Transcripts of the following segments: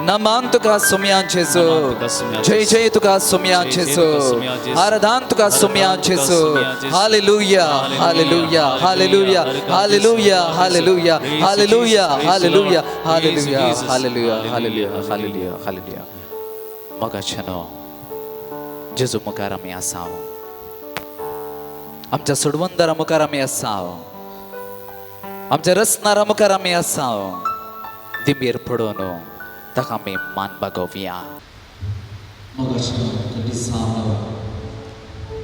नमान तुका सुम्या जेजू नमान तुका सुम्या जय जेजू. जय तुका सुम्या जय जय जेजू तुका सुम्या जेजू. आराधन तुका सुम्या आराधन तुका जेजू सुम्या जेजू. Hallelujah hallelujah hallelujah hallelujah hallelujah hallelujah hallelujah hallelujah hallelujah hallelujah hallelujah hallelujah मग छनो जेजू मुखार आमी आसाव आमच्या सोडवंदारा मुखार आमी आसाव आमच्या रचणारा मुखार आमी आसाव दिंबीर पडोवन ताका आमी मान बागोवया मग छनो कधी साव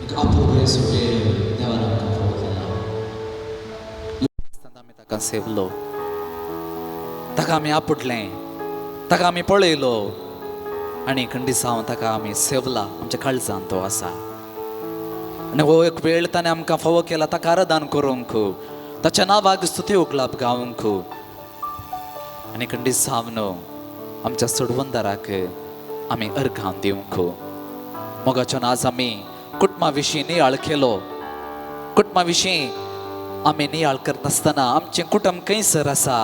एक अपुरे सुटे देवान आमकां फोव केला आमी ताका सेवलो ताका आमी आपटलें ताका आमी पळयलो आनी खंडिसांव ताका आमी सेवला आमच्या काळजांत तो आसा आनी हो एक वेळ ताणें आमकां फोव केला ताका आराधन करूंक ताच्या नांवाक स्तुती उगलाप गावंक आनी खंडिसांव न्हू आमच्या सोडवंदाराक आमी अर्घां दिवंक मोगाच्यान आज आमी कुटुंबा विशीं नियाळ केलो कुटुंबा विशीं आमी नियाळ करनासतना आमचें कुटुंब खंयसर आसा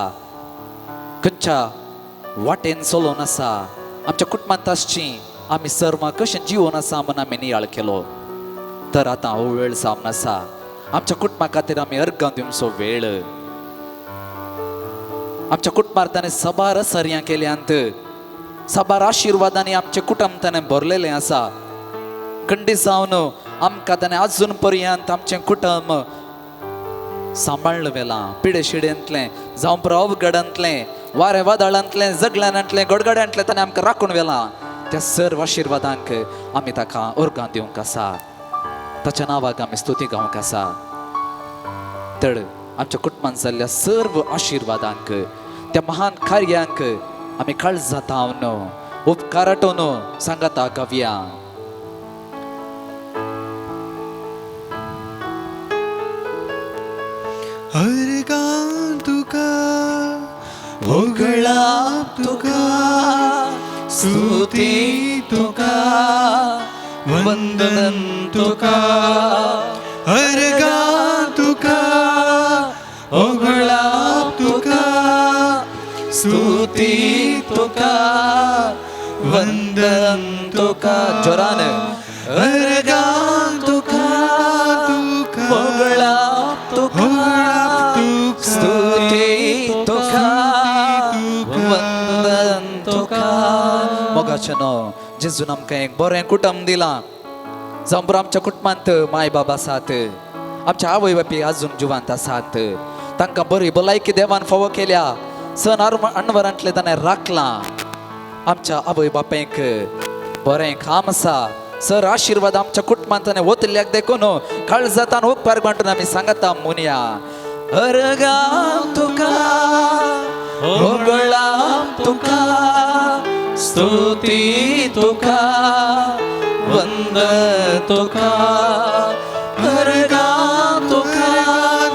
खंयच्या वाटेन चलोवन आसा आमच्या कुटुंबांत आसची आमी सर्वां कशें जिवन आसा म्हूण आमी नियाळ केलो तर आतां हो वेळ जावन आसा आमच्या कुटुंबा खातीर आमी अर्घां दिवचो वेळ आमच्या कुटुंबार ताणें सबार सर्यां केल्यांत सबार आशिर्वादांनी आमचें कुटुंब ताणें भरलेलें आसा खंडी जावन आमकां ताणें आजून पर्यंत आमचें कुटुंब सांबाळ्ळ वेलां पिडे शिडेंतलें जावं अवघडांतलें वारें वादळांतलें जगल्यानांतलें गडगड्यांतलें ताणें आमकां राखून वेलां त्या सर्व आशिर्वादांक आमी ताका अर्घां दिवंक आसा ताच्या नांवाक आमी स्तुती गावंक आसा तर आमच्या कुटुंबांत जाल्ल्या सर्व आशिर्वादांक त्या महान कार्यांक आमी काळजां तावन उपकाराटून सांगाता गावया अर्गां तुका वगळाप तुका स्तुती तुका वंदन तुका अर्गां तुका वगळाप तुका स्तुती तुका वंदन तुका जोरान अर्गां तुका तुका वगळाप तुका स्तुती तुका वंदन तुका मोगाचनो जेजून आमकां एक बरें कुटुंब दिलां जावं बरो आमच्या कुटुंबांत माय बाब आसात आमच्या आवय बापी आजून जिवंत आसात तांकां बरी भलायकी देवान फावो केल्या सन अणवरांतले ताणें राखलां आमच्या आवय बापायक बरें काम आसा सर आशिर्वाद आमच्या कुटुंबांत ताणें वतल्याक देखून काळजांत उपकार वांटून आमी सांगता मुनिया अर्गां तुका वगळाप तुका स्तुती तुका वंदन तुका अर्गां तुका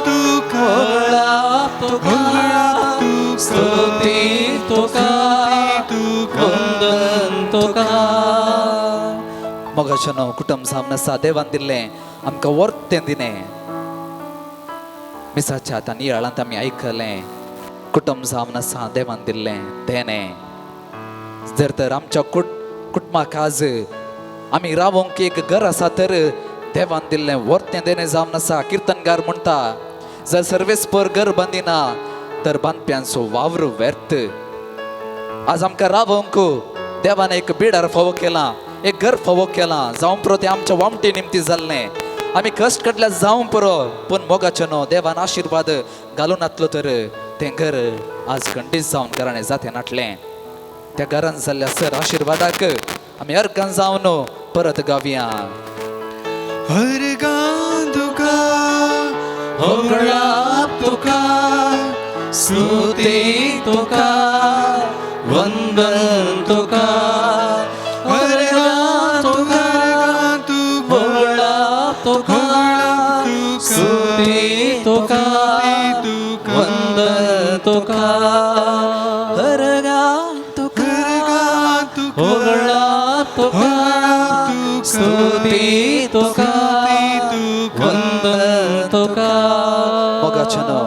वगळाप तुका स्तुती तुका वंदन तुका मोगाचनो कुटुंब सामने आसा देवान दिल्लें आमकां वर्तें दिलें मिसाच्या आतां नियाळांत आमी आयकलें कुटुंब जावन आसा देवान दिल्लें देणें जर तर आमच्या कुटुंबाक आज आमी रावोंक एक घर आसा तर देवान दिल्लें वर्तें देणें जावन आसा किर्तनकार म्हणटा जर सर्वेस्पर घर बांदिना तर बांदप्यांचो वावर व्यर्थ आज आमकां रावोंक देवान एक बिडार फावो केला एक घर फावो केला जावं पुरो तें आमच्या वामटे निमती जाल्लें आमी कश्ट काडल्या जावं पुरो पूण मोगाचो न्हू देवान आशिर्वाद घालून येतलो तर तें घर आज खंडीत जावन घराणें जातें नाटलें त्या घरान जाल्ल्या सर आशिर्वादाक आमी अर्गां जावन परत गावया अर्गां तुका वगळाप तुका स्तुती तुका वंदन तुका अर्गां तुका वगळाप तुका स्तुती तुका वंदन तुका अर्गां तुका वगळाप तुका स्तुती तुका वंदन तुका मोगाचनो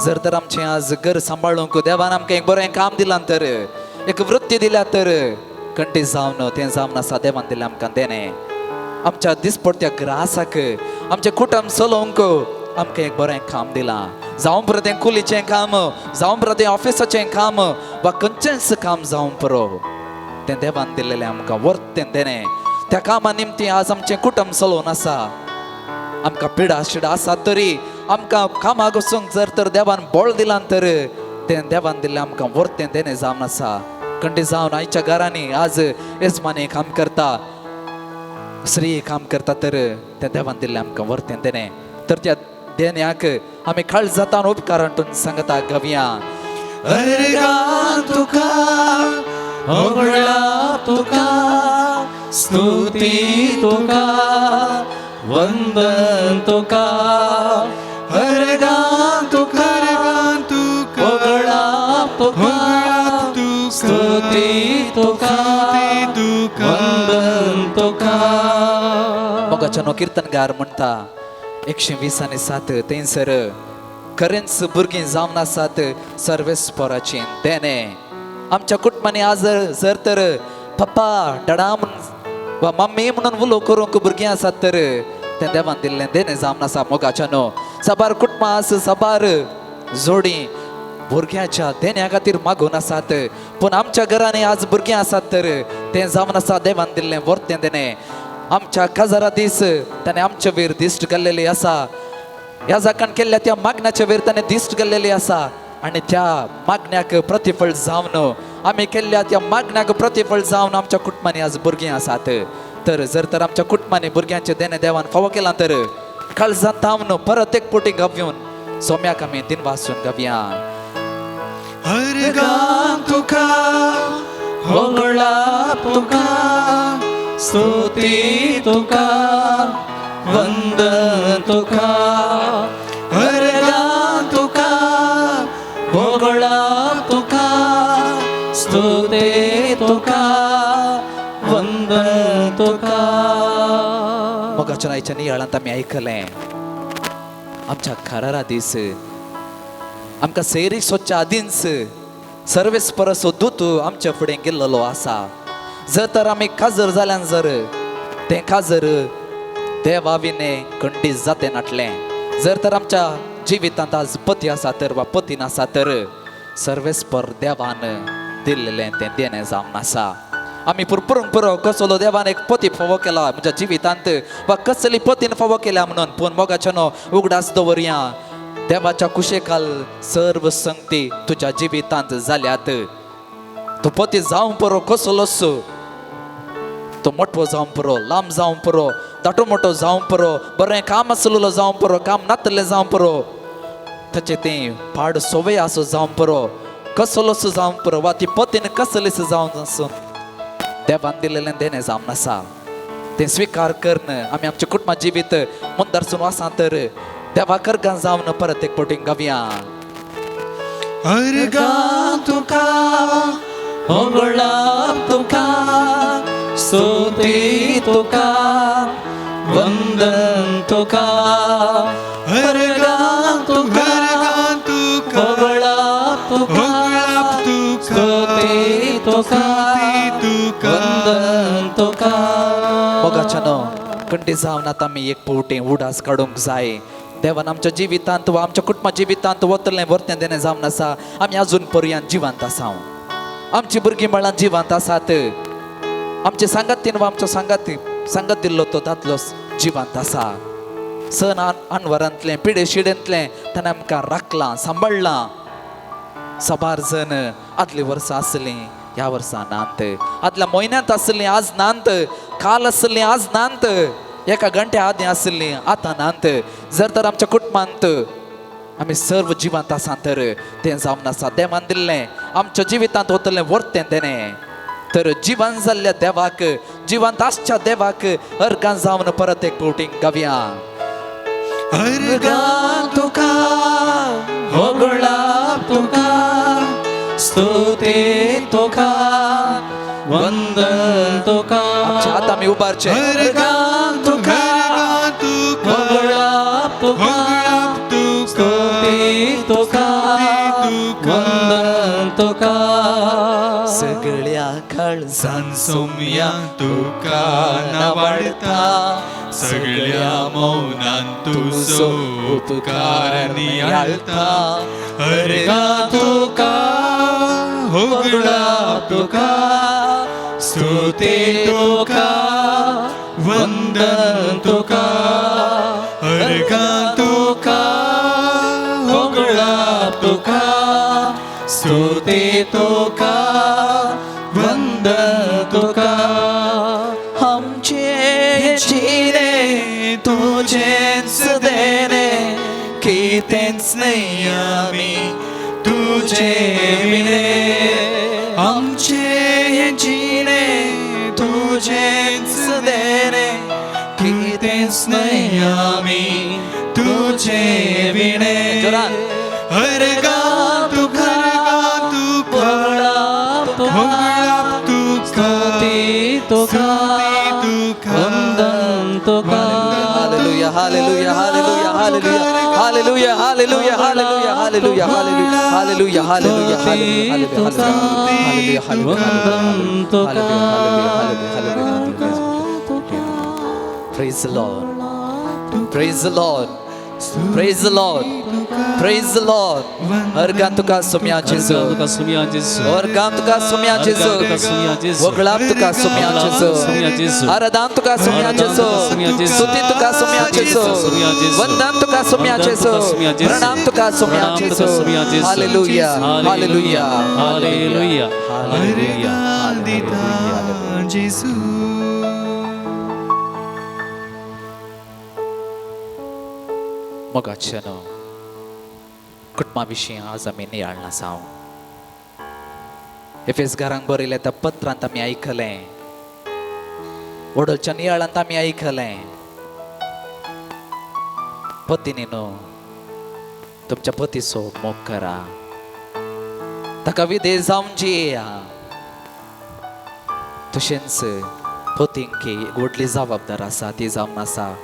जर तर आमचें आज घर सांबाळूंक देवान आमकां एक बरें काम दिलां तर एक वृत्ती दिल्या तर कंटी जावन तें जावन आसा देवान दिलें आमकां देणे आमच्या दिसपडत्या ग्रासाक आमचे कुटुंब चलोवंक आमकां एक बरें काम दिलां जावं पुरो तें कुलीचें काम जावं पुरो तें ऑफिसाचें काम वा खंयचेंच काम जावं पुरो तें देवान दिलेलें आमकां वर्तें देणे त्या कामा निमती आज आमचें कुटुंब चलोवन आसा आमकां पिडा शिडा आसा तरी आमकां कामाक वचूंक जर तर देवान बळ दिलां तर तें देवान दिल्लें आमकां वर्तें देणें जावन आसा कंटी जावन आयच्या घरांनी आज येजमाने काम करता स्त्री काम करता तर तें देवान दिल्लें आमकां वर्तें देणें तर त्या देण्याक आमी काळजांतल्यान उपकार हाडून सांगता गवया अर्गां तुका होगळा तुका स्तुती तुका वंदन तुका अर्गां तुका होगळा तुका स्तुती तुका वंदन तुका मोगाच्यानो कीर्तनगार म्हणटा 120:7 थंयसर खरेंच भुरगीं जावन आसात सर्वेस्पराची देणे आमच्या कुटुंबांनी आज जर तर पप्पा डडा म्हणून वा मम्मी म्हणून उलो करूंक भुरगीं आसात तर तें देवान दिल्लें देणें जावन आसा मोगाच्यानो साबार कुटुंबां आस साबार जोडी भुरग्याच्या देण्या खातीर मागून आसात पूण आमच्या घरांनी आज भुरगीं आसात तर तें जावन आसा देवान दिल्लें वर्तें देणें आमच्या काजारा दीस ताणें आमच्या वेर दिश्ट घाल्लेली आसा ह्या जाकान केल्ल्या त्या मागण्याच्या वेर ताणें दिश्ट घाल्लेली आसा आनी त्या मागण्याक प्रतिफळ जावन आमी केल्ल्या त्या मागण्याक प्रतिफळ जावन आमच्या कुटुंबांनी आज भुरगीं आसात तर जर तर आमच्या कुटुंबांनी भुरग्यांचें देणें देवान फावो केलां तर काळजांत तावन परत एक पोटी गावून सोम्याक आमी दिन वाचून गावया अर्गां तुका होगळा तुका स्तुती तुका वंदन तुका अर्गां तुका होगळा तुका स्तुती तुका वंदन तुका मोगाच्या आयच्या नियाळांत आमी आयकलें आमच्या घरारा दीस आमकां सैरीक सोदच्या आदींच सर्वेस्पर असो दूत आमच्या फुडें गेल्लो आसा जर तर आमी काजर जाल्यान जर तें काजर देवा विने खंडीत जातें नाटलें जर तर आमच्या जिवितांत आज पती आसा तर वा पतीन आसा तर सर्वेस्पर देवान दिल्लें तें देणें जावन आसा आमी पुरपुरूंक पुरो कसलो देवान एक पती फावो केला म्हज्या जिवितांत वा कसली पतीन फावो केल्या म्हणून पूण मोगाच्यानो उगडास दवरया देवाच्या कुशेकाल सर्व संगती तुज्या जिवितांत जाल्यात तो पती जावं पुरो कसलोच तो मोठो जावं पुरो लांब जावं पुरो दाटो मोठो जावं पुरो बरें काम आसलेलो जावं पुरो काम नातलें जावं पुरो ताचें तें पाड सवय आसो जावं पुरो कसलोच जावं पुरो वा ती पतीन कसलीच जावं आसूं देवान दिलेलें देणें जावन आसा तें स्विकार करन आमी आमचें कुटुंबा जिवीत मुद्दारसून आसा तर देवा करगां जावन परत एक पोटीं गावया अर्गां तुका होगळा तुका स्तुती तुका वंदन तुका अर्गां तुका होगळा तुका स्तुती तुका वंदन तुका मोगाच्यानो कंटी जावन आतां आमी एक पोवटें उडास काडूंक जाय देवान आमच्या जिवितांत वा आमच्या कुटुंबा जिवितांत वतलें वर्तें देणें जावन आसा आमी आजून पर्यंत जिवंत आसा आमची भुरगीं म्हळ्यार जिवंत आसात आमचे सांगातीन वा आमच्या सांगात दिल्लो तो दादलो जिवंत आसा सण अनवरांतलें पिडे शिडेंतलें ताणें आमकां राखलां सांबाळलां साबार जण आदली वर्सां आसलीं ह्या वर्सां नांत आदल्या म्हयन्यांत आसलीं आज नांत काल आसलीं आज नांत एका घंट्या आदीं आसलीं आतां नांत जर तर आमच्या कुटुंबांत आमी सर्व जिवंत आसा तर तें जावन आसा देवान दिल्लें आमच्या जिवितांत वतलें वर्तें देणें तर जिवंत जाल्ल्या देवाक जिवंत आसच्या देवाक अर्गां जावन परत एक पोवटी गावया अर्गां तुका होगळा तुका स्तुती तुका वंदन तुका आमचे हात आमी उबारचे अर्गां तुका होगळा तुका स्तुती तुका वंदन तुका काळजान सोम्या तुका नावाडता सगळ्या मौनान तुझो उपकार नियाळता अर्गा तुका होगळा तुका स्तुते तुका वंदन तुका अर्गा तुका होगळा तुका स्तुते तुका वंदन तुका आमचे जिणे तुझेच देणे कितेंच नाही आमी तुझे विणे आमचे जिणे तुझेच देणे कितेंच नाही आमी तुझे विणे अर्गा तुका Hallelujah, hallelujah, hallelujah, hallelujah, hallelujah, hallelujah, hallelujah, hallelujah, hallelujah, hallelujah, hallelujah, hallelujah. Praise the Lord. Praise the Lord. Praise the Lord. Praise the Lord. Organ tuka sumya Jesu. Organ tuka sumya Jesu. Woglap tuka sumya Jesu. Aradan tuka sumya Jesu. Stuti tuka sumya Jesu. Vandan tuka sumya Jesu. Pranam tuka sumya Jesu. Hallelujah. Hallelujah. Hallelujah. Hallelujah. Jesu मोगाचनो कुटुंबाविशीं आज आमी नियाळना साव एफेसकारांक बरयलें त्या पत्रांत आमी आयकलें वडोलच्या नियाळांत आमी आयकलें पत्नीनो तुमच्या पतीचो मोग करा ताका विधेय जावन जियेया तशेंच पतींक एक व्हडली जबाबदार आसा ती जावन आसा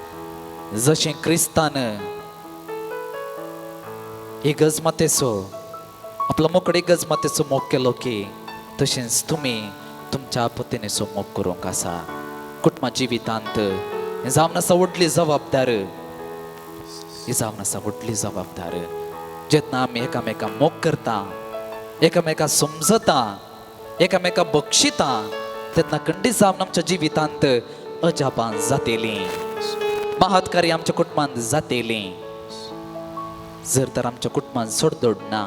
जशें क्रिस्तान इगजमातेचो आपलो मोकळे इगजमातेचो मोग केलो की तशेंच तुमी तुमच्या पत्नीचो मोग करूंक आसा कुटुंबा जिवितांत हें जावन आसा व्हडली जबाबदार ही जावन आसा व्हडली जबाबदार जेन्ना आमी एकामेकां मोग करता एकामेकां समजता एकामेकां बक्षिता तेन्ना खंडीत जावन आमच्या जिवितांत अजापां जातेलीं महत्कारी आमच्या कुटुंबांत जातेलीं जर तर आमच्या कुटुंबांत सोडदोड ना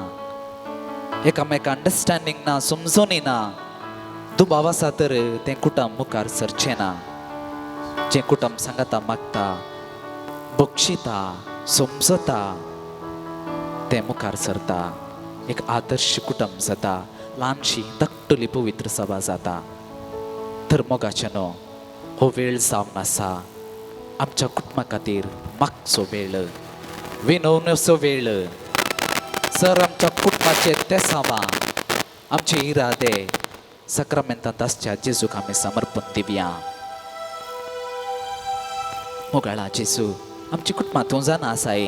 एकामेका अंडरस्टँडिंग ना समजोनी ना दुबाव आसा तर तें कुटुंब मुखार सरचें ना जें कुटुंब सांगाता मागता बक्षिता समजता तें मुखार सरता एक आदर्श कुटुंब जाता ल्हानशी धाकटुली पवित्र सभा जाता तर मोगाचेनो हो वेळ जावन आसा आमच्या कुटुंबा खातीर मागचो वेळ विनवणेचो वेळ सर आमच्या कुटुंबाचे ते सामा आमचे इरादे सक्रामेंतांत आसच्या जेजूक आमी समर्पण दिवया मोगाळा जेजू आमच्या कुटुंबांत तूं जाणा आसाय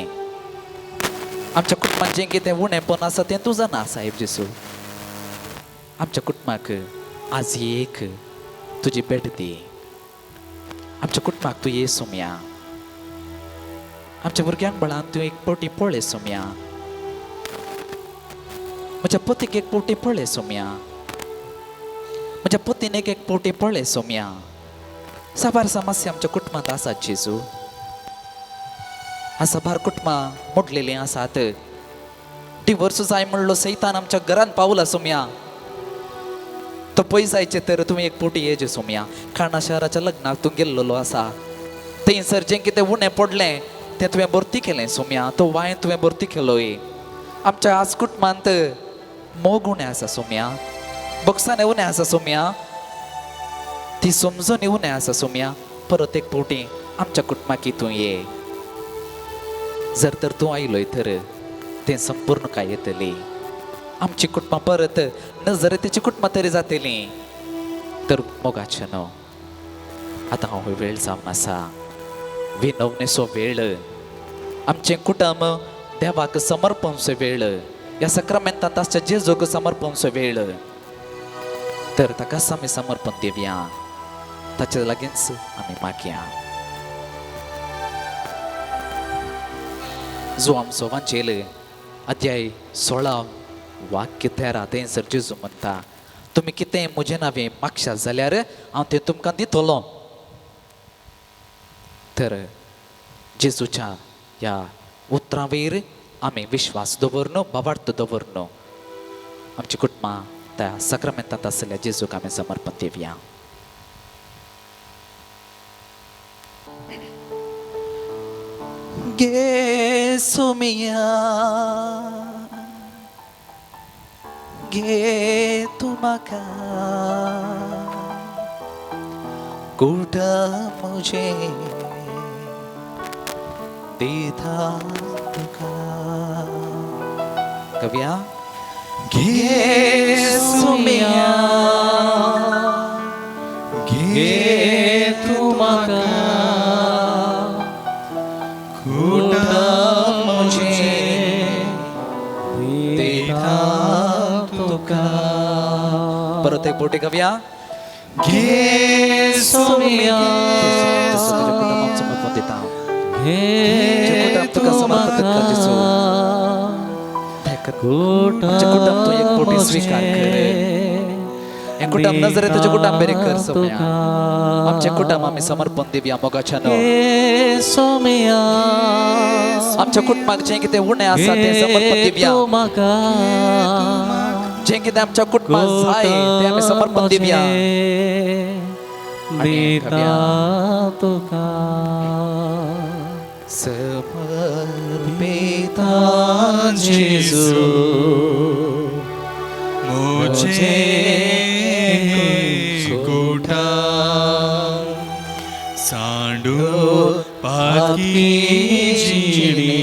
आमच्या कुटुंबात जें कितें उणेंपण आसा तें तूं जाणा साहेब जेजू आमच्या कुटुंबाक आज एक तुजी भेट दी आमच्या कुटुंबाक तूं ये सोम्या आमच्या भुरग्यांक बळान तूं एक पोटी पळय सोम्या म्हज्या पतीक एक पोटी पळय सोम्या म्हज्या पतीन एक पोटी पळय सोम्या साबार समस्या आमच्या कुटुंबात आसात जेजू साबार कुटुंबां मोडलेलीं आसात डिवोर्स जाय म्हणलो सैतान आमच्या घरान पावला सोम्या तो पयस जायचे तर तुमी एक पोटी येजे सोम्या खाणा शहराच्या लग्नाक तूं गेल्लो आसा थंयसर जें कितें उणें पडलें तें तुवें भरती केलें सोम्या तो वायन तुवें भरती केलोय आमच्या आज कुटुंबांत मोग उणें आसा सोम्या बक्षान उणें आसा सोम्या ती समजून उणें आसा सोम्या परत एक पोटी आमच्या कुटुंबाक तूं ये जर तर तूं आयलोय तर तें संपूर्ण काय येतली आमची कुटुंबां परत नजरेची कुटुंबां तरी जातलीं तर मोगाचें न्हू आतां हो वेळ जावन आसा विनवणेचो वेळ आमचें कुटुंब देवाक समर्पणचो वेळ ह्या सक्रामेंतांत आसच्या जेजूक समर्पणचो वेळ तर ताकाच आमी समर्पण दिवया, ताचे लागींच आमी मागया. जो आमचो वांचेल अध्याय 16 वाक्य 13 थंयसर जेजू म्हणटा, तुमी कितें म्हजें नांवें मागशात जाल्यार हांव तें तुमकां दितलो. तर जेजूच्या ह्या उतरां वयर आमी विश्वास दवरनो, बाबार्थ दवरनो. आमची कुटुंबां त्या सक्रामेंतांत आसलेल्या जेजूक आमी समर्पण दिवया. Gesù mia, गे तू माका कुठं मुझे देता तुका. कविया Gesù mia, घे तू माका कुठं मुझे देता तुका. परत एक पोटी कविया Gesù mia, तुझ्या कुटुंबात समर्पण देता. घे तू माका आमचे कुटुंब तू एक पोटी स्वीकार कर. हे कुटुंब नजरे तुझे कुटुंब बेरे कर सोम्या. आमचे कुटुंब आम्ही समर्पण देवया मोगाच्यान. Gesù mia, आमच्या कुटुंबाक जे कितें उणें आसा तें समर्पण दिवया. जे कितें आमच्या कुटुंबाक जाय तें आमी समर्पण दिवया. देता तुका समर्पिता जेजू मुझे गोठा सांडू पाकी जिणी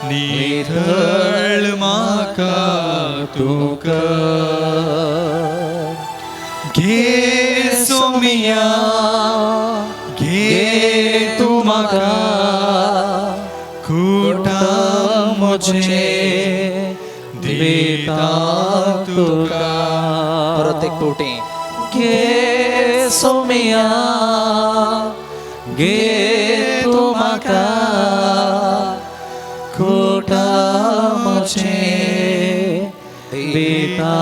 निरळ माका तुका घे सोमिया घे तू माका कुठा मुझे देता तुका. परत एक पोटी घे सोमिया घे तू माका कुठा मुझे देता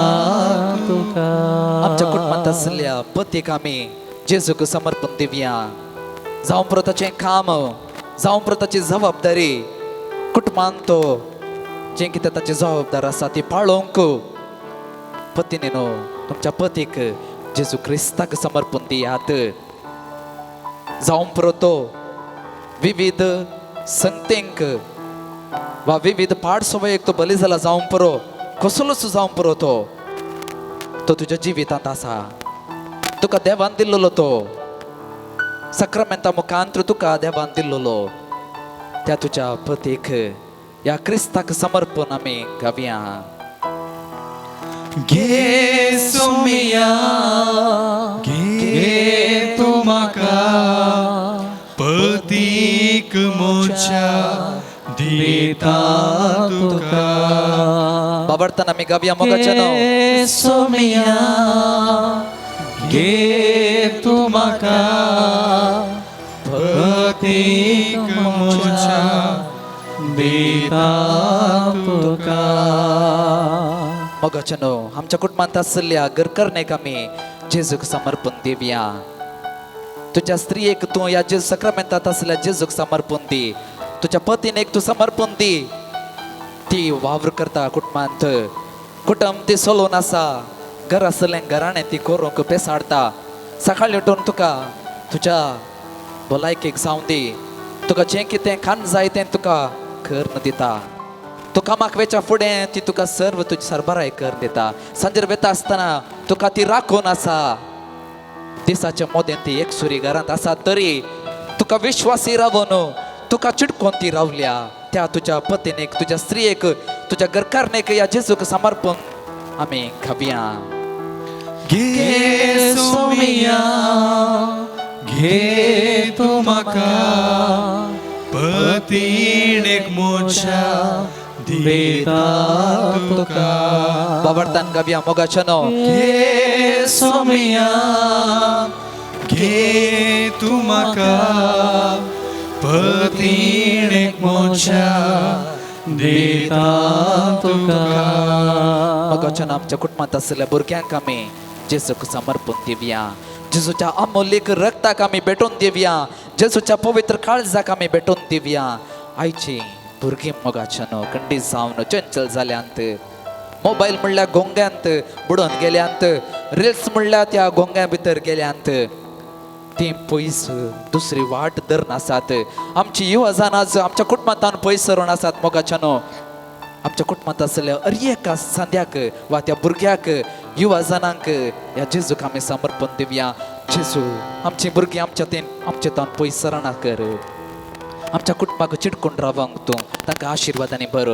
तुका. आमच्या कुटुंबात असलेल्या पतीक आमी जेजूक समर्पण दिवया. जावं प्रताचें काम, जावं प्रताची जबाबदारी कुटुंबांत तो जें कितें ताची जबाबदार आसा ती पाळोवंक पतीने न्हू तुमच्या पतीक जेजू क्रिस्ताक समर्पण दियात. जावं प्रतो विविध संगतेंक वा विविध पाड सवयेक तो बली जाला जावं परो कसलोच जावं परो तो तुज्या जिवितांत आसा. तुका देवान दिल्लो तो सक्रामेंता मुखांत्र तुका देवान दिल्लो त्या तुझ्या पतीक या क्रिस्ताक समर्पण आमी गावया. घे सोमिया घे तू माका पतीक मोच्या देता तुका. बाबरताना आमी गावया मोगाचें नांव. सोमिया घे तू माका पतीक मोच्या देता तुका. मोगाचें नांव. आमच्या कुटुंबांत आसलेल्या घरकरणेक आमी जेजूक समर्पण दिवया. तुझ्या स्त्रियेक तूं या जेजू सक्रामेंतांत आसलेल्या जेजूक समर्पण दी. तुझ्या पतीनेक तूं समर्पण दी. ती वावर करता कुटुंबांत. कुटुंब ती चलोवन आसा. घर आसलें घराणें ती करूंक पेसाडता. सकाळीं उठून तुका तुज्या भलायकेक जावं दी. तुका जें कितें खाण जाय तें तुका करून दिता. तू कामाक वेच्या फुडें ती तुका सर्व तुजी सरबराय करून दिता. सांजेर वेता आसतना तुका ती राखून आसा. दिसाच्या मोदें ती एक सुरी घरांत आसा तरी तुका विश्वासी रावून तुका चिडकोन ती रावल्या. त्या तुज्या पतीनेक तुज्या स्त्रियेक तुज्या घरकारणेक या जेजूक समर्पण आमी घावया. घे सोमिया घे तू माका पतीक मोच्या दिता तुका बाबरतान गावया मोगाचनो घे सोमिया घे तू म्हाका पतीणेक मोच्या दिता तुका मोगाचन आमच्या कुटुंबात असलेल्या भुरग्यांक आमी जेजूक समर्पण दिवया जेजूच्या अमोलीक रक्ताक आमी भेटून दिवया जेजूच्या पवित्र काळजाक आमी भेटून दिवया आयची भुरगीं मोगाचन खंडीत जावन चंचल जाल्यांत मोबायल म्हणल्यार गोंग्यांत बुडोवन गेल्यांत रिल्स म्हणल्यार त्या गोंग्या भितर गेल्यांत ती पयस दुसरी वाट धरून आसात आमची युवजान आज आमच्या कुटुंबांत पयस सरून आसात मोगाचनो आमच्या कुटुंबात असलेल्या एका सांद्याक वा त्या भुरग्याक युवजानांक ह्या जेजूक आमी समर्पण दिवया जेजू आमची भुरगीं आमचे तान पयस सरणा कर आमच्या कुटुंबाक चिडकून रावंक तूं तांकां आशिर्वादांनी भर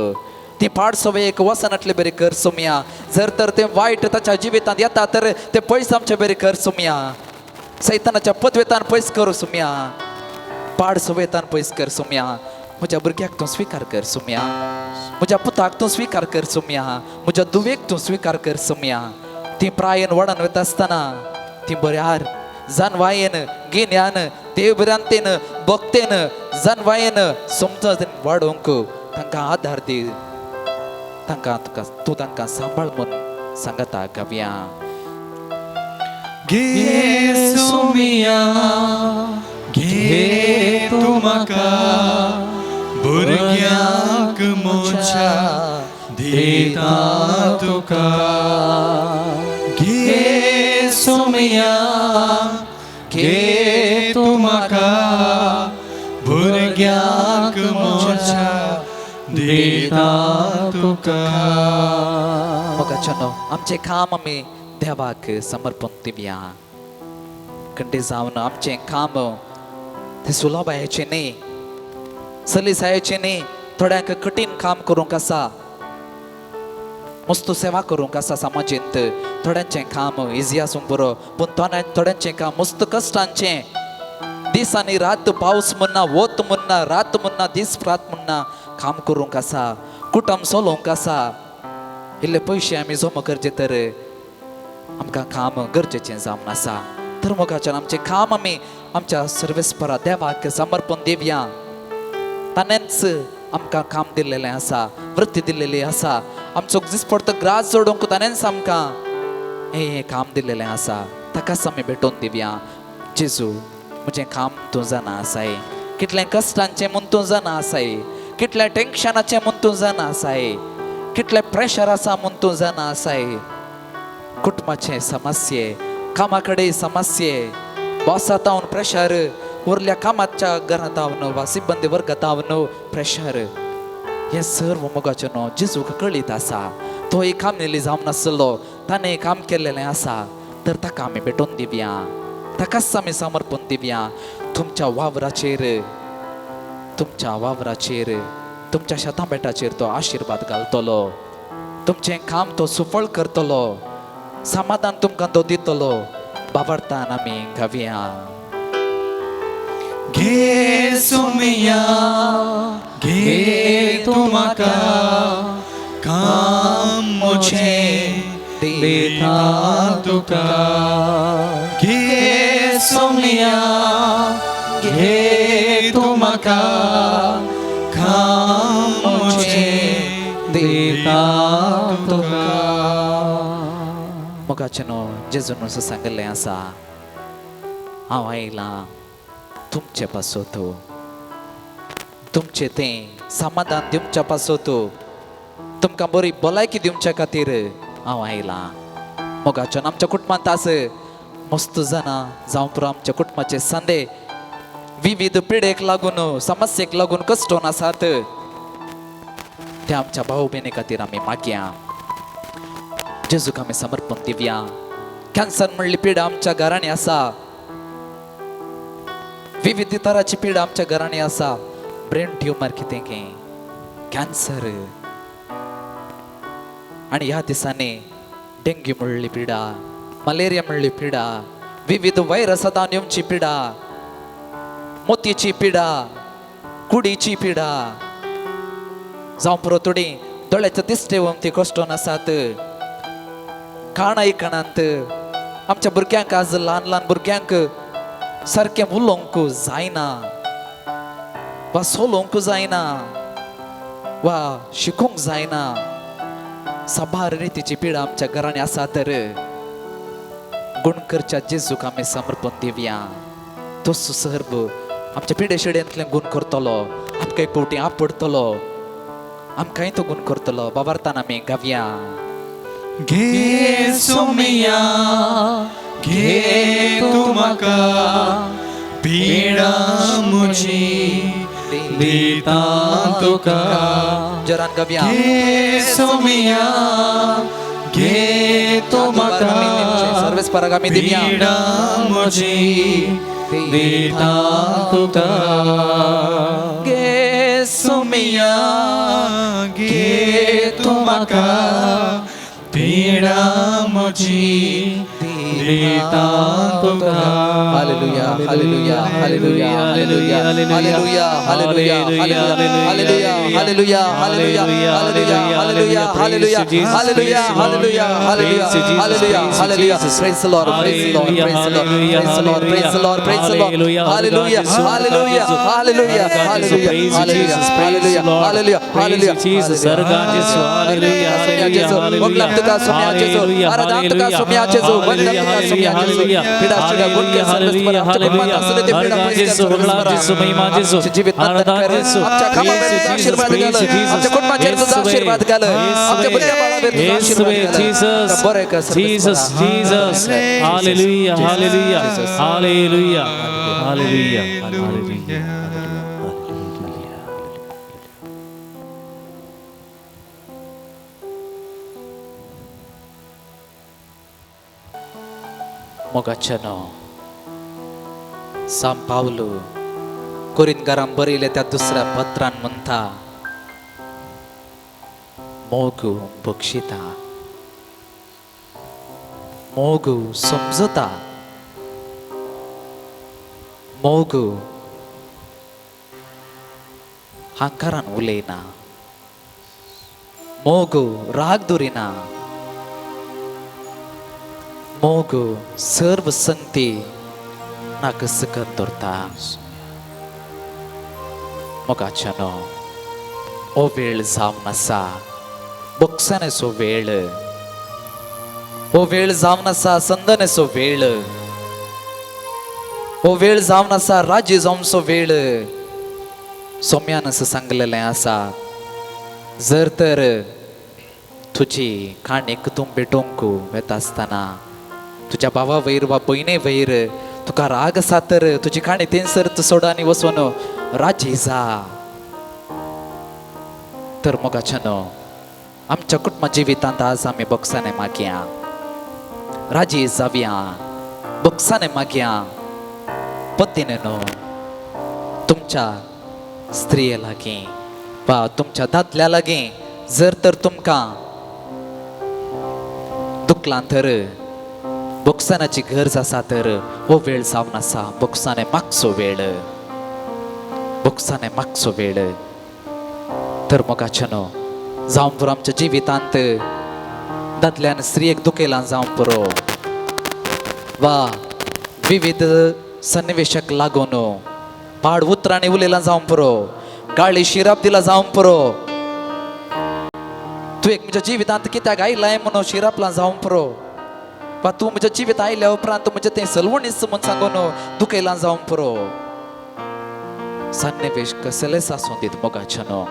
ती पाड सवयेक वसनातले बरे कर सुमया जर तर ते वायट ताच्या जिवितांत येता तर ते पयस आमचे बरे कर सुमया सैतानाच्या पदवेतान पयस कर सुमया पाड सवयेतान पयस कर सुमया म्हज्या भुरग्याक तूं स्विकार कर सुमया म्हज्या पुताक तूं स्विकार कर सुमया म्हज्या दुवेक तूं स्विकार कर सुमया ती प्रायेन वडन वता आसतना ती बऱ्यार जानवायेन गिन्यान देवभ्रांतेन भक्तेन जानवायेन समजन वाडोवंक तांकां आदार दी तांकां तूं तांकां सांबाळ म्हूण सांगता गावया घे सोमिया घे तू म्हाका भुरग्यांक मोच्या दिता तुका घे सोमिया घे तू म्हाका भुरग्यांक मोच्या दिता तुका मोगाचनो आमचे काम आमी देवाक समर्पण दिवया खंडे जावन आमचें काम ते सुलभायेचें न्ही सलिसायेचें न्ही थोड्यांक कठीण काम करूंक आसा मस्त सेवा करूंक आसा समाजींत थोड्यांचें काम इजी आसूंक बरो पूण थोड्यांचें काम मस्त कश्टांचें दीस आनी रात पावस म्हणना वत म्हणना रात म्हणना दीस रात म्हणना काम करूंक आसा कुटुंब चलोवंक आसा इल्ले पयशे आमी जमा करचे तर आमकां काम गरजेचें जावन आसा तर मोगाच्यान आमचें काम आमी आमच्या सर्वेस्परा देवाक समर्पण दिवया ताणेंच आमकां काम दिल्लेलें आसा वृत्ती दिल्लेली आसा आमचो दिसपडतो ग्रास जोडूंक ताणेंच आमकां हें काम दिल्लेलें आसा ताकाच आमी भेटोवन दिवया जेजू म्हजें काम तूं जाणा आसाय कितलें कश्टांचें म्हूण तूं जाणा आसाय कितलें टेन्शनाचें म्हूण तूं जाणा आसाय कितलें प्रेशर आसा म्हूण तूं जाणा आसाय कुटुंबाचे समस्ये कामा कडेन समस्ये बॉसातावन प्रेशर उरल्या कामाच्या घरांत वा सिब्बंदी वर्गात प्रेशर हे सर्व मोगाचें न्हू जेजूक कळीत आसा तो एक काम नेली जावन नासलो ताणें काम केल्लेलें आसा तर ताका आमी भेटोवन दिवया ताकाच आमी समर्पण दिवया तुमच्या वावराचेर तुमच्या शेतां बेटाचेर तो आशिर्वाद घालतलो तुमचें काम तो सुफळ करतलो समाधान तुमकां तो दितलो बाबरतान आमी गावया घे सोमिया घे तू म्हाका काम मोचें दिता तुका घे सोमिया घे तू म्हाका काम मोचें दिता तुका मोगाचें न्हू जेजून असो सांगलें आसा हांव आयलां तुमचे पासोत तुमचे तें समाधान दिवच्या पासोत तुमकां बरी भलायकी दिवच्या खातीर हांव आयलां मोगाचें आमच्या कुटुंबांत आस मस्त जाणां जावं पुरो आमच्या कुटुंबाचे सांदे विविध पिडेक लागून समस्येक लागून कश्टोन आसात त्या आमच्या भाऊ भयणी खातीर आमी मागया जेजूक आमी समर्पण दिवया कॅन्सर म्हणली पिडा आमच्या घरांनी आसा विविध तराची पिडा आमच्या घरांनी आसा ब्रेन ट्युमर कितें कॅन्सर आनी ह्या दिसांनी डेंग्यू म्हणली पिडा मलेरिया म्हणली पिडा विविध व्हायरसां येवची पिडा मोतीची पिडा कुडीची पिडा जावं पुरो थोडी दोळ्याचे दिसते वमती कश्टोन आसात काण आयकणांत आमच्या भुरग्यांक आज ल्हान ल्हान भुरग्यांक सारकें उलोवंक जायना वा सोलोवंक जायना वा शिकूंक जायना साबार रितीची पिडा आमच्या घरांनी आसा तर गुणकरच्या जेजूक आमी समर्पण दिवया तो सुसर्ब आमच्या पिडे शिड्यांतले गुण करतलो आमकां एक फावटी आपडतलो आमकांय तो गुण करतलो बाबार्थान आमी गावया घे सोमिया घे तू म्हाका पिडा म्हजी दिता तुका जरान गावया घे सोमिया घे तू म्हाका सर्वेस पराग आमी दिवया पिडा म्हजी दिता तुका गे सोमिया घे तू म्हाका पिडा म्हजी दिता तुका hallelujah hallelujah hallelujah hallelujah hallelujah hallelujah hallelujah hallelujah hallelujah hallelujah hallelujah hallelujah hallelujah hallelujah hallelujah hallelujah praise the Lord praise the Lord praise the Lord praise the Lord praise the Lord praise the Lord hallelujah hallelujah hallelujah hallelujah hallelujah hallelujah hallelujah Jesus sarga Jesu hallelujah hallelujah Boglam tuka somya Jesu aradhan tuka somya Jesu vandam tuka somya Jesu pida shida gun ke sarvis par hallelujah hallelujah Jesu boglam Jesu Mahima Jesu जीवित आराधना Jesu आमच्या कामावर आशीर्वाद घाल आमच्या कुटुंबाचेर तुझा आशीर्वाद घाल आमच्या भुरग्या बाळावर तुझा आशीर्वाद घाल बरे कर Jesus Jesus hallelujah hallelujah hallelujah hallelujah hallelujah मोगाचनो San Paulo कोरिंथकारां बरयले त्या दुसऱ्या पत्रान म्हणटा मोग बक्षिता मोग समजता मोग हांकारान उलयना मोग राग दुरिना मोग सर्व संगती नाक सकत दवरता मोगाचनो ओ वेळ जावन आसा बोक्सानेचो वेळ ओ वेळ जावन आसा संदनेचो वेळ ओ वेळ जावन आसा राजी जावनचो वेळ सोम्यान असं सांगलेलें आसा जर तर तुजी काणयेक तूं भेटोवंक वेता आसतना तुज्या भावा वयर वा भयणे वयर तुका राग आसा तर तुजी काणी थंयसर सोड आनी वचून राजी जा तर मोगाचनो आमच्या कुटुंबा जिवितांत आज आमी बोक्साने मागया राजी जावया बोक्साने मागया पतीन न्हू तुमच्या स्त्रिये लागीं वा तुमच्या दादल्या लागीं जर तर तुमकां दुखलां तर बोक्सानाची गरज आसा तर हो वेळ जावन आसा बोक्साने मागचो वेळ बोक्साने मागचो वेळ तर मोगाचनो जावं पुरो आमच्या जिवितांत दादल्यान स्त्रियेक दुखयलां जावं पुरो वा विविध सन्निवेशाक लागून पाड उतरांनी उलयलां जावं पुरो गाळी शिराप दिला जावं पुरो तूं एक म्हज्या जिवितांत कित्याक आयलाय म्हणून शिरापलां जावं पुरो वा तूं म्हज्या जिवीत आयल्या उपरांत म्हजें तें सलवणीस म्हूण सांगून दुखयलां जावं पुरो सन्निवेश कसलेच आसूं दीत मोगाचनो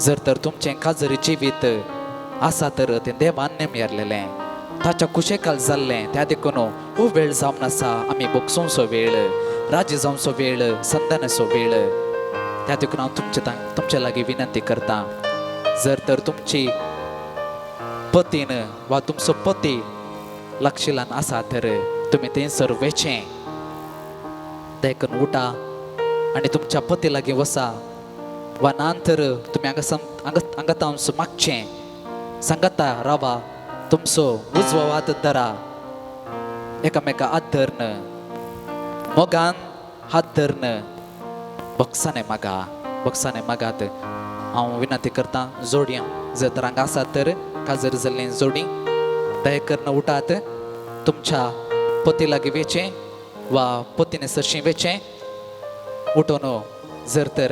जर तर तुमचें खाजरी जिवीत आसा तर तें देवान नेमलेलें ताच्या कुशेकाल जाल्लें त्या देखून हो वेळ जावन आसा आमी बोगसोवचो वेळ राजी जावचो वेळ संदानाचो वेळ त्या देखून हांव तुमचे लागीं विनंती करतां जर तर तुमची पतीन वा तुमचो पती लागशिलान आसा तर तुमी थंयसर वेचें देखून उठा आनी तुमच्या पती लागीं वसा वा नांतर तुमी हांगा आमचो मागचें सांगाता रावा तुमचो उजवो हात धरा एकामेका हात धरन मोगान हात धरन बक्षाने मागात हांव विनंती करता जोडया जर तरांक आसात तर काजर जाल्ली जोडी दया करून उठात तुमच्या पती लागीं वेचें वा पतीने सरशी वेचें उठून जर तर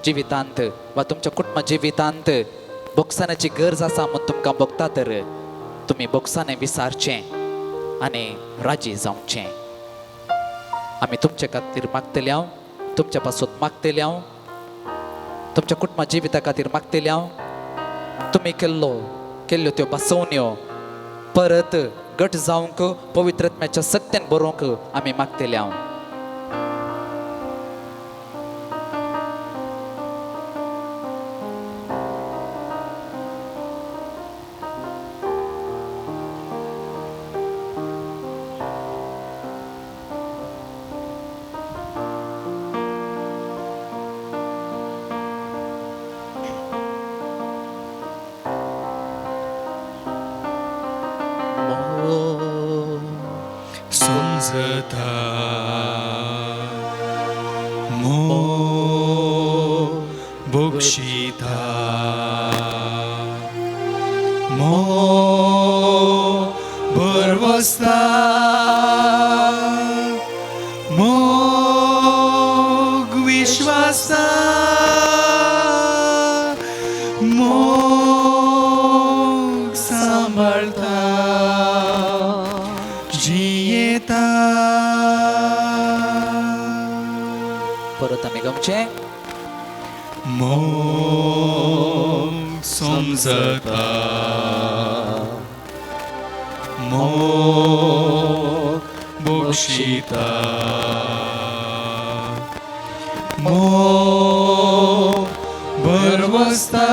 जिवितांत वा तुमच्या कुटुंबा जिवितांत बोक्सानाची गरज आसा म्हूण तुमकां बगता तर तुमी बोक्साने विसारचें आनी राजी जावचें. आमी तुमचे खातीर मागतले हांव तुमच्या पासून मागतले हांव तुमच्या कुटुंबा जिविता खातीर मागतले हांव तुमी केल्ल्यो त्यो बसवण्यो परत घट जावंक पवित्र आत्म्याच्या सत्यान बरोवंक आमी मागतले हांव. समजता मो बोक्षिता मो बरवस्ता मोग विश्वासा मोग सांभाळता जियेता. परत आमी गमचे मोग समजता मोग बोक्षिता मोग बरवस्ता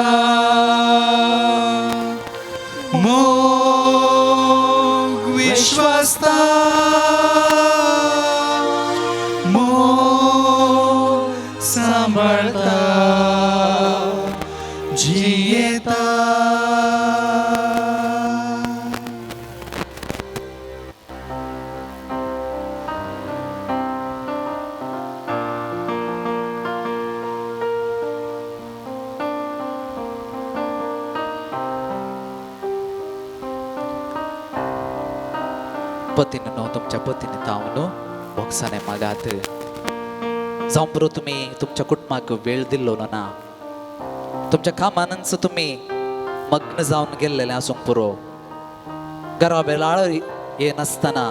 मोग विश्वासता मोग सांभाळता जियेता. पतीन न्हू तुमच्या पतीने ताव न्हू बोक्साने मागात जावं बरो तुमी तुमच्या कुटुंबाक वेळ दिल्लो ना तुमच्या कामानच तुमी मग्न जावन गेल्लेले आसूंक पुरो घरा वेळार ये नासतना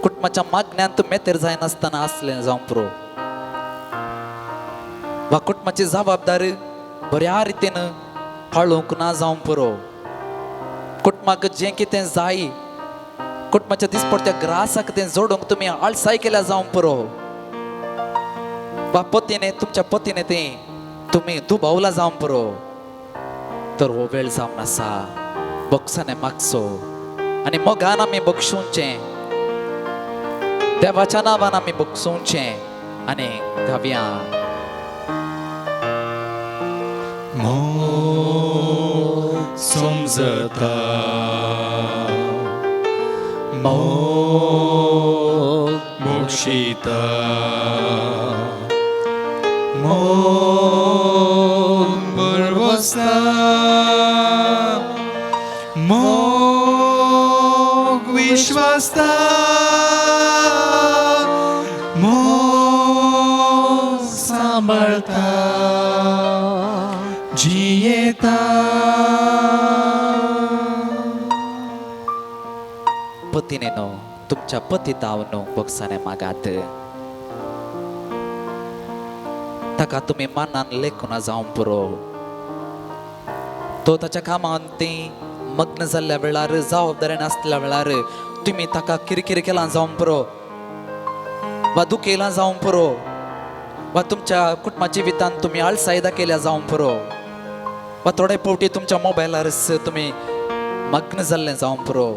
कुटुंबाच्या मागण्यान तूं मेतेर जायनासतना आसलें जावं पुरो वा कुटुंबाची जबाबदारी बऱ्या रितीन पाळूंक ना जावं पुरो कुटुंबाक जें कितें जाय कुटुंबाच्या दिसपडत्या ग्रासाक तें जोडूंक तुमी आळसाय केल्या जावं पुरो वा पतीने तुमच्या पतीने तें तुमी दुबावला जावं पुरो तर हो वेळ जावन आसा बोक्साने मागचो आनी मोगान आमी बक्षुंचें देवाच्या नांवान आमी बक्षुंचें आनी गावया. मोग समजता मोग बोक्षिता मोग बरवस्ता मोग विश्वासता मोग सांभाळता जियेता. पतीने न्हू तुमच्या पती ताव न्हू बोक्साने मागात ताका तुमी मानान लेखून जावं पुरो तो ताच्या कामान ती मग्न जाल्ल्या वेळार जबाबदारेन आसल्या वेळार तुमी ताका किरकिर केला जावं पुरो वा दुखेला जावं पुरो वा तुमच्या कुटुंबा जिवितांत तुमी आळसाय दाखयल्या जावं पुरो वा थोडे फावटी तुमच्या मोबायलार तुमी मग्न जाल्ले जावं पुरो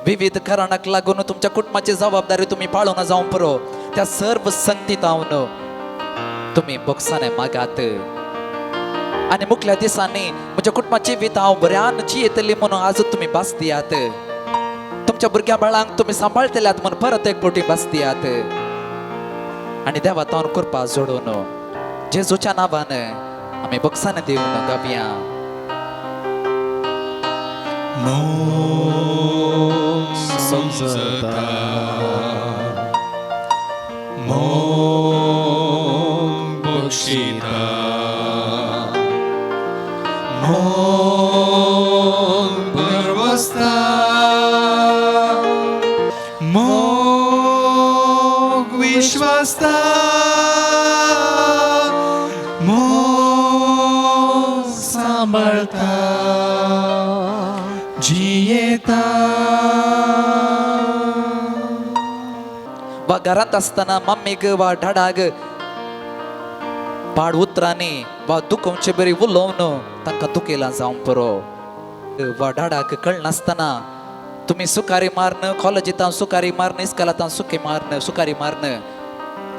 विविध कारणाक लागून तुमच्या कुटुंबाची जबाबदारी तुमी पाळून जावं पुरो त्या सर्व संगती तावन तुमी बोक्साने मागात आनी मुखल्या दिसांनी म्हज्या कुटुंबाची जिवीत हांव बऱ्यान जियेतली म्हणून आजूच तुमी भास दियात तुमच्या भुरग्या बाळांक तुमी सांबाळटल्यात म्हणून परत एक फावटी भास दियात आनी देवा तावन कृपा जोडून जेजूच्या नांवान आम्ही बक्षाने देऊन गावया. मोग समजता मोग बक्षिता मोग बरवस्ता मोग विश्वासता मोग सांभाळता जियेता. वा घरात असताना मम्मी ग वा ढाडाग पाड उतराने वा दुखवचे बरी उलवणं तांका दुखेला जाऊन परो. वा ढाडाक कळ नसताना तुम्ही सुकारी मारणं कॉलेजीत सुकारी मारणं इस्कालात सुके मारणं सुकारी मारणं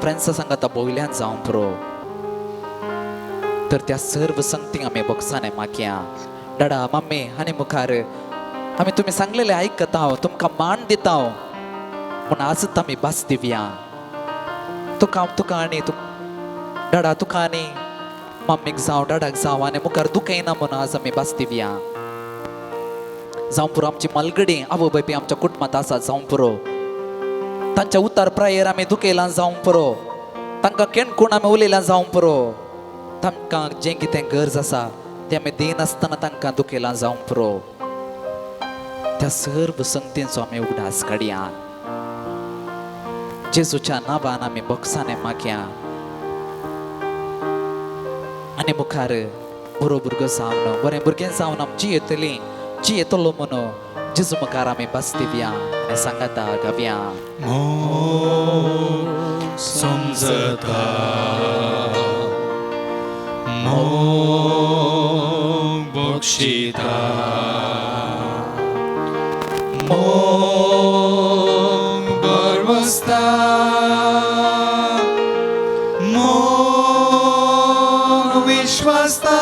फ्रेंड्स सांगता बोगल्यान जाऊन परो. तर त्या सर्व संगतींक आम्ही बक्षाने मागया. डाडा मम्मी आणि मुखार आम्ही तुम्ही सांगलेले ऐकत आहो तुमका मान दिता आहो पण आजच आम्ही बस दिव्या. तुका आणि तू डाडा तुका आणि मम्मीक जाव डाडाक जाव आणि मुखार दुखयना म्हणून आज आम्ही बस दिव्या. जाऊन पुरो आमची मलगडी आवो बायपी आमच्या कुटुंबात आसा जाऊन पुरो. तांच्या उतार प्रायर आम्ही दुखेला जाऊन पुरो. तांकां केणकूण आम्ही उलयला जाऊन पुरो. तांकां जें कितें गरज आसा तें आमी दिनासतना तांकां दुखेला जावं पुरो. त्या सर्व संगतींचो आमी उगडास काडया. जेजूच्या नांवान आमी बक्षाने मागया आनी मुखार बरो भुरगो जावन बरें भुरगें जावन आमची येतली जी येतलो म्हणून जेजू मुखार आमी बस दिवया आनी सांगाता गावया. मोग समजता मोग बक्षिता मोग बरवस्ता मोग विश्वासता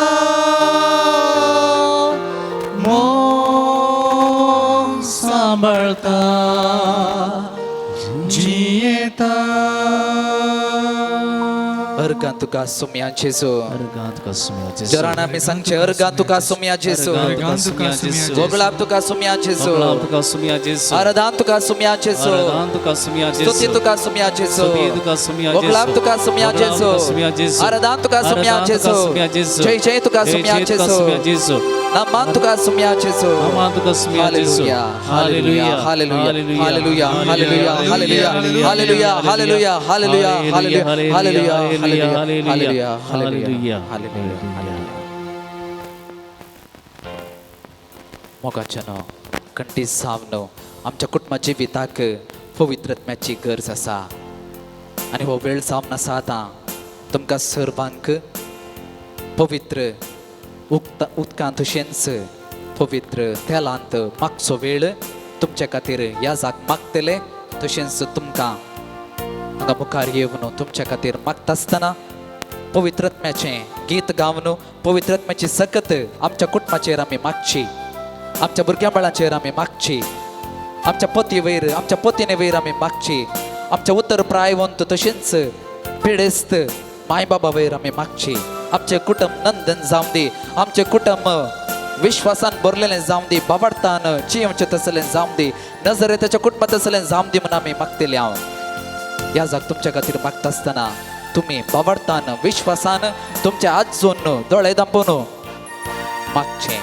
मोग सांभाळता जियेता. अर्गां तुका सुम्या जेजू जराना आमी सांगचे अर्गां तुका सुम्या जेजू वगळाप तुका सुम्या जेजू आराधन तुका सुम्या जेजू स्तुती तुका सुम्या जेजू वगळाप तुका सुम्या जेजू आराधन तुका सुम्या जेजू जय जय तुका सुम्या जेजू नमन तुका सुम्या जेजू hallelujah hallelujah hallelujah hallelujah hallelujah hallelujah hallelujah hallelujah hallelujah hallelujah hallelujah hallelujah hallelujah. मोगाच्यानो कंटी सावनो आमच्या कुटुंबाची जिविताक पवित्र आत्म्याची गरज आसा आनी हो वेळ जावन आसा आतां तुमकां सर्वांक पवित्र उदकांत तशेंच पवित्र तेलांत मागचो वेळ तुमच्या खातीर ह्या जाग मागतले तशेंच तुमकां हांगा मुखार येवन तुमच्या खातीर मागता आसतना पवित्र आत्म्याचें गीत गावन पवित्र आत्म्याची सकत आमच्या कुटुंबाचेर आमी मागची आमच्या भुरग्यां बाळांचेर आमी मागची आमच्या पती वयर आमच्या पतीने वयर आमी मागची आमच्या उत्तर प्रायवंत तशेंच पिडेस्त माय बाबा वयर आमी मागची आमचे कुटुंब नंदन जावं दी आमचे कुटुंब विश्वासान भरलेलें जावं दी बाबार्थान जियेवचें तसलें जावं दी नजरेताच्या कुटुंबांत तसलें जावं दी म्हणून आमी मागतले हांव ह्या जाग तुमच्या खातीर मागता आसतना तुम्ही बाबार्थान विश्वासान तुमचे हात जोडून दोळे धांपून मागचें.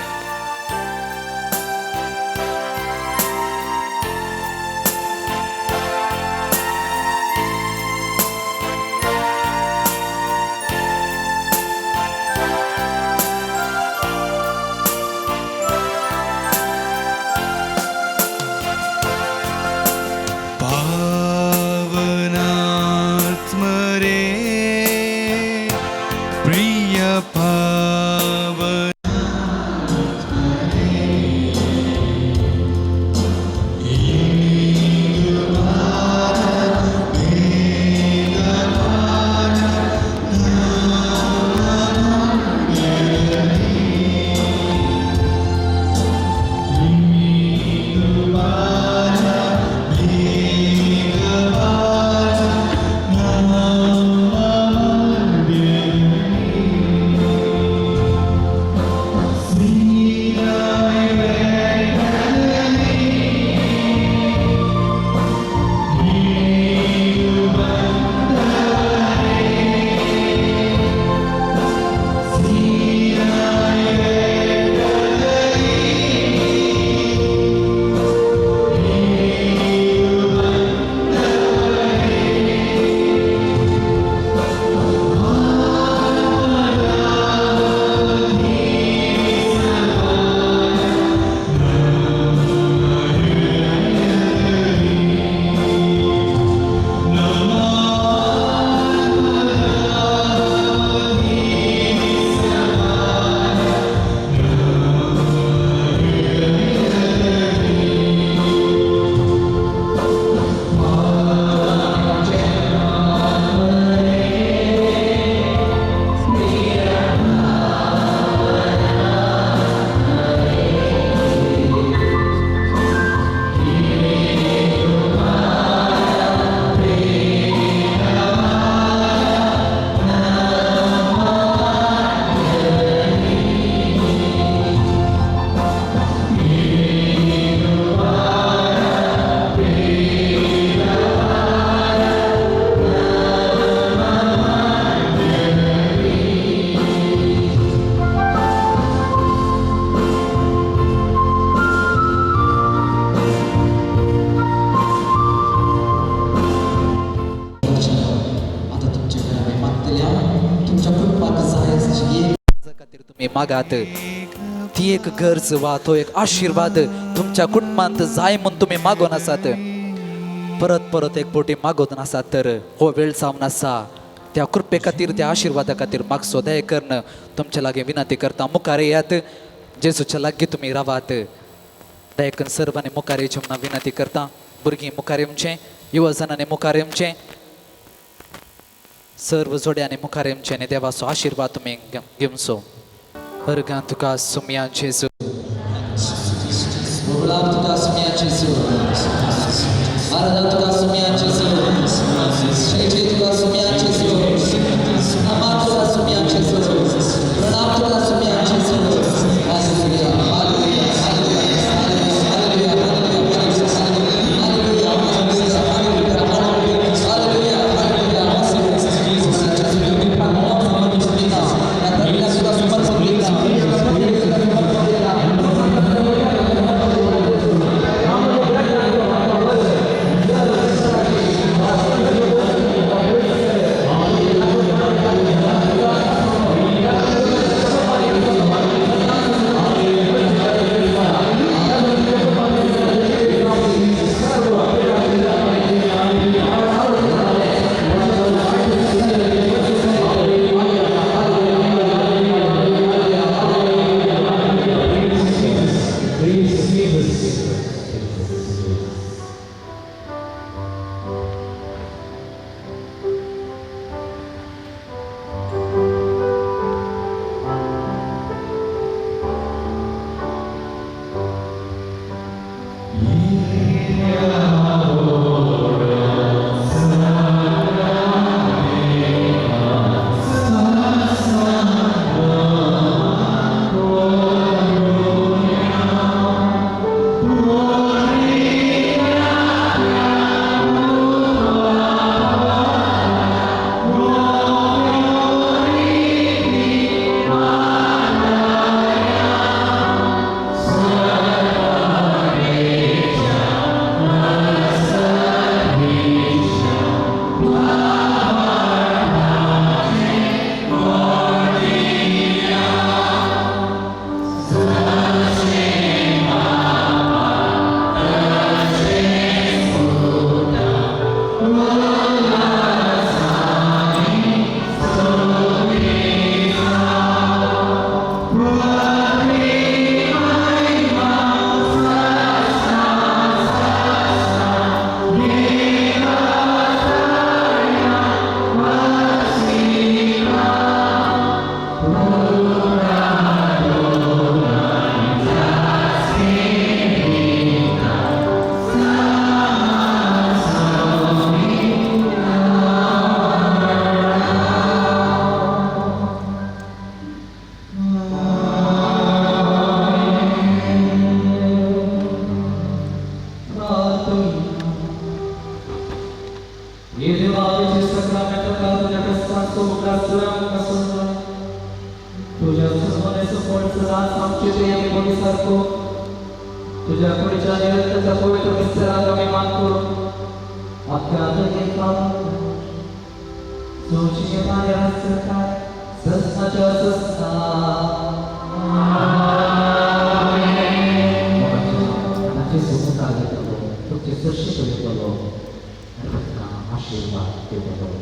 खातीर तुम्ही मागात ती एक गरज वा तो एक आशीर्वाद तुमच्या कुटुंबात जाय म्हणून तुम्ही मागून आसात परत परत एक पोटी मागोन आसात तर हो वेळ जावन आसा त्या कृपे खातीर त्या आशिर्वादा खातीर मागचो दया करून तुमच्या लागी विनंती करता मुखार येयात जेजूच्या लागी तुम्ही रावात दया करून सर्वांनी मुखार येवचें म्हणून विनंती करता भुरगीं मुखार येवचें युवजनांनी मुखार येवचें सर्व जोड्यांनी मुखार येवचें आनी देवाचो आशिर्वाद तुम्ही घेवचो अर्गां तुका सुमया जेजू Obrigado tuka sumia Jesu. Arada tuka sumia Jesu. Shaichi tuka sumia Jesu. Nama tuka sumia Jesu. Pranam tuka sumia Jesu. Hallelujah. Hallelujah. Hallelujah. Hallelujah. Hallelujah. Jesus. Hallelujah. Hallelujah. Hallelujah. Hallelujah. Hallelujah. Hallelujah. Jesus. तुझ्या पुढच्या निरंतरचा पवित्र मिस्त्राला मी मानतो अत्याधुनिक सोचिए मारे हस्तकार संस्थाच्या संस्था आमचे सुख कार्य करो तुमचे सुरक्षित करो आशीर्वाद देतो